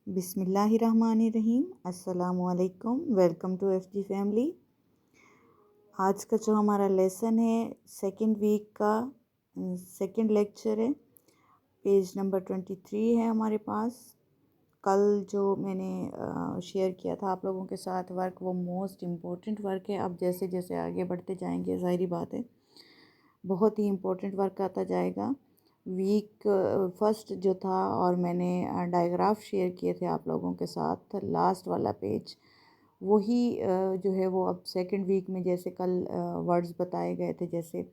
बिस्मिल्लाहिर्रहमानिर्रहीम। अस्सलामुअलैकुम। Welcome to FG family. आज का जो हमारा लेसन है सेकंड वीक का सेकंड लेक्चर है। पेज नंबर 23 है हमारे पास। कल जो मैंने शेयर किया था आप लोगों के साथ वर्क, वो मोस्ट इम्पोर्टेंट वर्क है। अब जैसे जैसे आगे बढ़ते जाएंगे ज़ाहिरी बात है बहुत ही इम्पोर्टेंट वर्क आता जाएगा। वीक फर्स्ट जो था और मैंने डायग्राफ शेयर किए थे आप लोगों के साथ, लास्ट वाला पेज वही जो है वो अब सेकंड वीक में जैसे कल वर्ड्स बताए गए थे, जैसे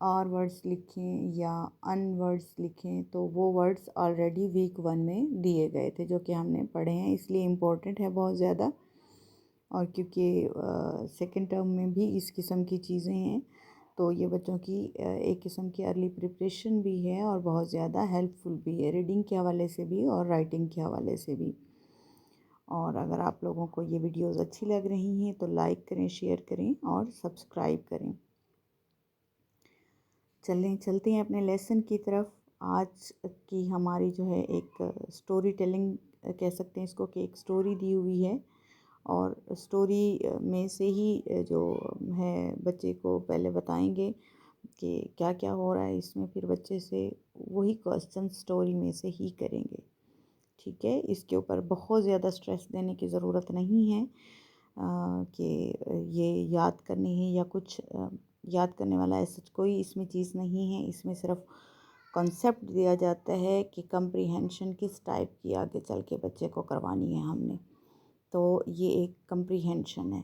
और वर्ड्स लिखें या अन वर्ड्स लिखें, तो वो वर्ड्स ऑलरेडी वीक 1 में दिए गए थे जो कि हमने पढ़े हैं, इसलिए इम्पोर्टेंट है बहुत ज़्यादा। और क्योंकि सेकंड टर्म में भी इस किस्म की चीज़ें हैं तो ये बच्चों की एक किस्म की अर्ली प्रिपरेशन भी है और बहुत ज़्यादा हेल्पफुल भी है, रीडिंग के हवाले से भी और राइटिंग के हवाले से भी। और अगर आप लोगों को ये वीडियोस अच्छी लग रही हैं तो लाइक करें, शेयर करें और सब्सक्राइब करें। चलते हैं अपने लेसन की तरफ। आज की हमारी जो है एक स्टोरी टेलिंग कह सकते हैं इसको, कि एक स्टोरी दी हुई है और स्टोरी में से ही जो है बच्चे को पहले बताएंगे कि क्या क्या हो रहा है इसमें, फिर बच्चे से वही क्वेश्चन स्टोरी में से ही करेंगे। ठीक है, इसके ऊपर बहुत ज़्यादा स्ट्रेस देने की ज़रूरत नहीं है कि ये याद करनी है या कुछ याद करने वाला ऐसा कोई इसमें चीज़ नहीं है। इसमें सिर्फ कॉन्सेप्ट दिया जाता है कि कंप्रीहेंशन किस टाइप की आगे चल के बच्चे को करवानी है हमने, तो ये एक कंप्रीहेंशन है।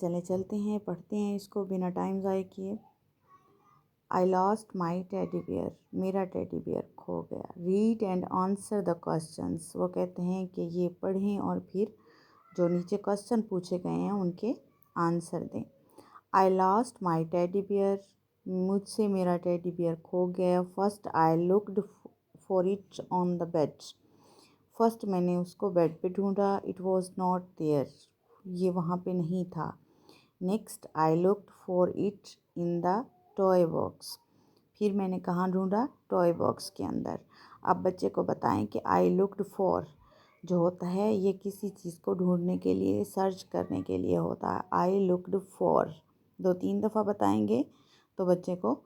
चलते हैं, पढ़ते हैं इसको बिना टाइम ज़ाय किए। I lost my teddy beer, मेरा टेडी बियर खो गया। Read and answer the questions, वो कहते हैं कि ये पढ़ें और फिर जो नीचे क्वेश्चन पूछे गए हैं उनके आंसर दें। I lost my teddy beer, मुझसे मेरा टेडी बियर खो गया। First I looked for it on the bed, first मैंने उसको बेड पे ढूंढा। इट वॉज नॉट देयर, ये वहाँ पे नहीं था। Next I looked for it in the toy box, फिर मैंने कहाँ ढूंढा? टॉय बॉक्स के अंदर। अब बच्चे को बताएं कि आई लुकड फॉर जो होता है ये किसी चीज़ को ढूंढने के लिए, सर्च करने के लिए होता है। आई लुकड फॉर 2-3 दफ़ा बताएंगे तो बच्चे को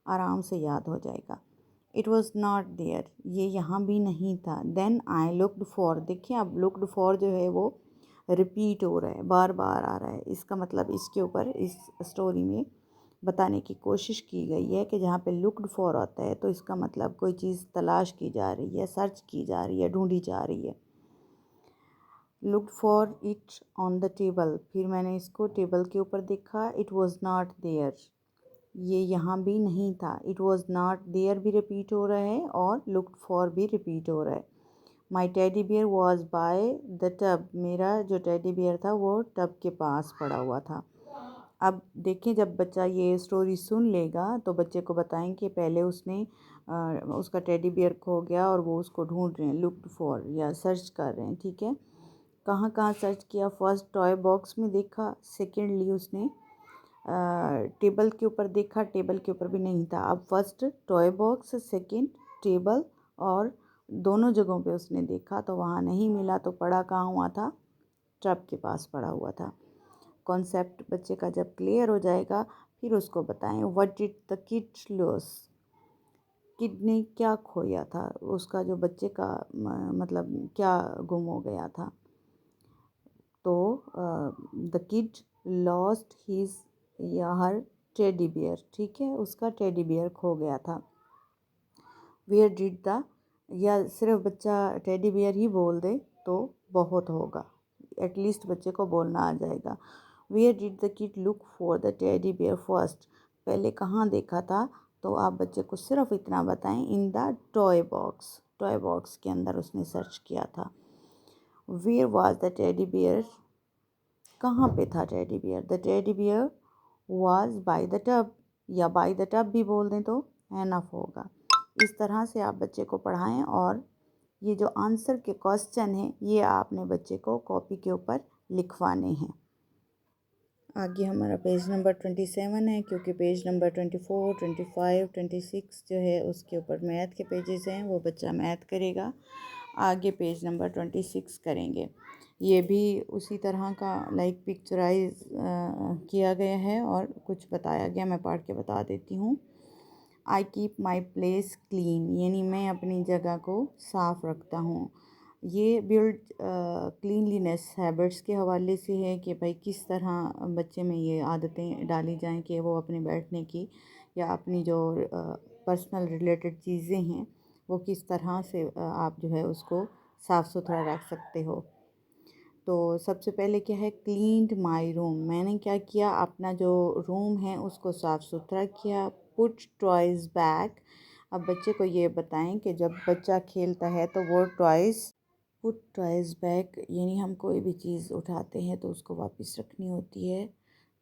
आराम से याद हो जाएगा। इट वॉज़ नॉट देयर, ये यहाँ भी नहीं था। देन आई लुकड फॉर, देखिए अब लुकड फॉर जो है वो रिपीट हो रहा है, बार बार आ रहा है। इसका मतलब इसके ऊपर इस स्टोरी में बताने की कोशिश की गई है कि जहाँ पे लुकड फॉर होता है तो इसका मतलब कोई चीज़ तलाश की जा रही है, सर्च की जा रही है, ढूंढी जा रही है। Looked for it on the table, फिर मैंने इसको टेबल के ऊपर देखा। इट वॉज़ नॉट देयर, ये यहाँ भी नहीं था। इट वॉज़ नॉट देयर भी रिपीट हो रहा है और लुकड फॉर भी रिपीट हो रहा है। My teddy bear was by the tub, मेरा जो टेडी बियर था वो टब के पास पड़ा हुआ था। अब देखें, जब बच्चा ये स्टोरी सुन लेगा तो बच्चे को बताएं कि पहले उसने उसका टेडी बियर खो गया और वो उसको ढूंढ रहे हैं, लुकड फॉर या सर्च कर रहे हैं। ठीक है, कहाँ कहाँ सर्च किया? फर्स्ट टॉय बॉक्स में देखा, सेकेंडली उसने टेबल के ऊपर देखा, टेबल के ऊपर भी नहीं था। अब first toy box, second table, और दोनों जगहों पे उसने देखा तो वहाँ नहीं मिला, तो पड़ा कहाँ हुआ था? ट्रब के पास पड़ा हुआ था। कॉन्सेप्ट बच्चे का जब क्लियर हो जाएगा फिर उसको बताएं what did the kid loss, kid ने क्या खोया था, उसका जो बच्चे का मतलब क्या गुम हो गया था। तो द किड लॉस्ट हिज या हर टेडी बियर, ठीक है, उसका टेडी बियर खो गया था। वेयर डिड द, या सिर्फ बच्चा टेडी बियर ही बोल दे तो बहुत होगा, एटलीस्ट बच्चे को बोलना आ जाएगा। Where did the kid look for the teddy bear first, पहले कहाँ देखा था? तो आप बच्चे को सिर्फ इतना बताएं, in the toy box, toy box के अंदर उसने सर्च किया था। Where was the teddy bear, कहाँ पे था teddy bear? The teddy bear was by the tub, या बाय द टब भी बोल दें तो एनफ होगा। इस तरह से आप बच्चे को पढ़ाएं और ये जो आंसर के क्वेश्चन हैं ये आपने बच्चे को कॉपी के ऊपर लिखवाने हैं। आगे हमारा पेज नंबर 27 है, क्योंकि पेज नंबर 24, 25, 26 जो है उसके ऊपर मैथ के पेजेस हैं, वो बच्चा मैथ करेगा। आगे पेज नंबर 26 करेंगे। ये भी उसी तरह का लाइक पिक्चराइज किया गया है और कुछ बताया गया, मैं पढ़ के बता देती हूँ। I keep my place clean, यानी मैं अपनी जगह को साफ़ रखता हूँ। ये बिल्ड क्लीनलीनेस हैबिट्स के हवाले से है कि भाई किस तरह बच्चे में ये आदतें डाली जाएं कि वो अपने बैठने की या अपनी जो पर्सनल रिलेटेड चीज़ें हैं वो किस तरह से आप जो है उसको साफ़ सुथरा रख सकते हो। तो सबसे पहले क्या है, क्लीन्ड माई रूम, मैंने क्या किया, अपना जो रूम है उसको साफ़ सुथरा किया। पुट टॉयज़ बैक, अब बच्चे को ये बताएं कि जब बच्चा खेलता है तो वो टॉयज़, पुट टॉयज़ बैक यानी हम कोई भी चीज़ उठाते हैं तो उसको वापस रखनी होती है।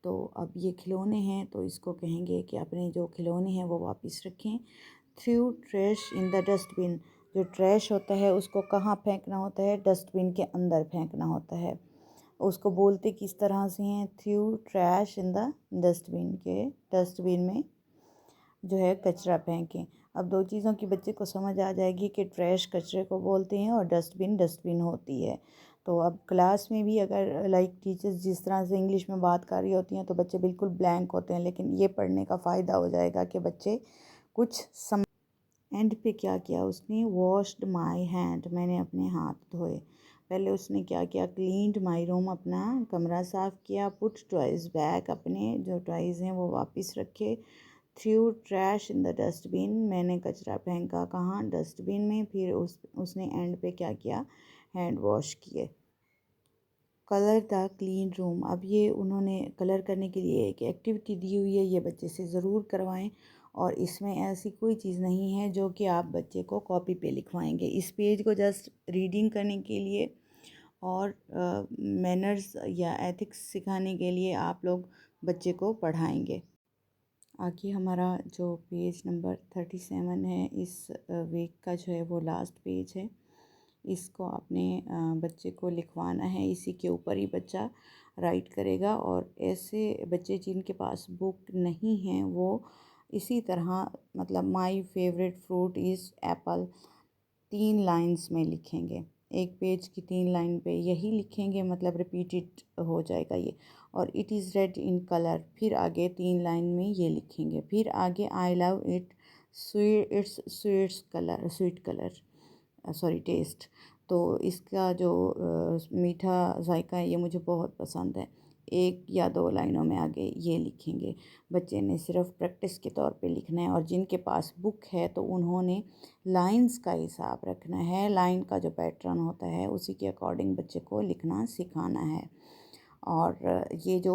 तो अब ये खिलौने हैं तो इसको कहेंगे कि अपने जो खिलौने हैं वो वापस रखें। Through trash in the dustbin, जो ट्रैश होता है उसको कहाँ फेंकना होता है, डस्टबिन के अंदर फेंकना होता है। उसको बोलते किस तरह से हैं, through trash in the dustbin, के डस्टबिन में जो है कचरा फेंकें। अब दो चीज़ों की बच्चे को समझ आ जाएगी कि ट्रैश कचरे को बोलते हैं और डस्टबिन डस्टबिन होती है। तो अब क्लास में भी अगर लाइक टीचर्स जिस तरह से इंग्लिश में बात कर रही होती हैं तो बच्चे बिल्कुल ब्लैंक होते हैं, लेकिन ये पढ़ने का फ़ायदा हो जाएगा कि बच्चे कुछ सम एंड पे क्या किया उसने, वॉश्ड माई हैंड, मैंने अपने हाथ धोए। पहले उसने क्या किया, क्लीन्ड माई रूम, अपना कमरा साफ़ किया। पुट टॉयज़ बैक, अपने जो टॉयज़ हैं वो वापस रखे। Through trash in the dustbin, मैंने कचरा फेंका कहाँ, डस्टबिन में। फिर उसने एंड पे क्या किया, हैंड वॉश किए। कलर द क्लीन रूम, अब ये उन्होंने कलर करने के लिए एक एक्टिविटी दी हुई है, ये बच्चे से ज़रूर करवाएं। और इसमें ऐसी कोई चीज़ नहीं है जो कि आप बच्चे को कॉपी पे लिखवाएंगे। इस पेज को जस्ट रीडिंग करने के लिए और मैनर्स या एथिक्स सिखाने के लिए आप लोग बच्चे को पढ़ाएंगे। आगे हमारा जो पेज नंबर 37 है, इस वीक का जो है वो लास्ट पेज है। इसको अपने बच्चे को लिखवाना है, इसी के ऊपर ही बच्चा राइट करेगा। और ऐसे बच्चे जिनके पास बुक नहीं है वो इसी तरह, मतलब my favourite fruit is Apple, 3 lines में लिखेंगे। एक पेज की 3 लाइन पे यही लिखेंगे, मतलब रिपीटेड हो जाएगा ये। और it is red in colour, फिर आगे 3 लाइन में ये लिखेंगे। फिर आगे I love it sweet, it's sweets colour, sweet colour, sorry taste. तो इसका जो मीठा जायका है ये मुझे बहुत पसंद है। 1 या 2 लाइनों में आगे ये लिखेंगे। बच्चे ने सिर्फ प्रैक्टिस के तौर पे लिखना है। और जिनके पास बुक है तो उन्होंने लाइंस का हिसाब रखना है, लाइन का जो पैटर्न होता है उसी के अकॉर्डिंग बच्चे को लिखना सिखाना है। और ये जो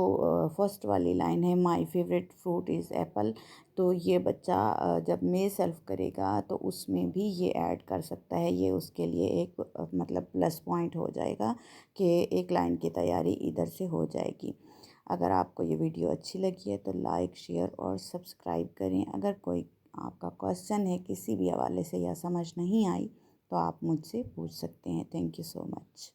फर्स्ट वाली लाइन है, my favourite fruit is Apple, तो ये बच्चा जब मे सेल्फ करेगा तो उसमें भी ये ऐड कर सकता है। ये उसके लिए एक मतलब प्लस पॉइंट हो जाएगा कि एक लाइन की तैयारी इधर से हो जाएगी। अगर आपको ये वीडियो अच्छी लगी है तो लाइक, शेयर और सब्सक्राइब करें। अगर कोई आपका क्वेश्चन है किसी भी हवाले से या समझ नहीं आई तो आप मुझसे पूछ सकते हैं। Thank you so much.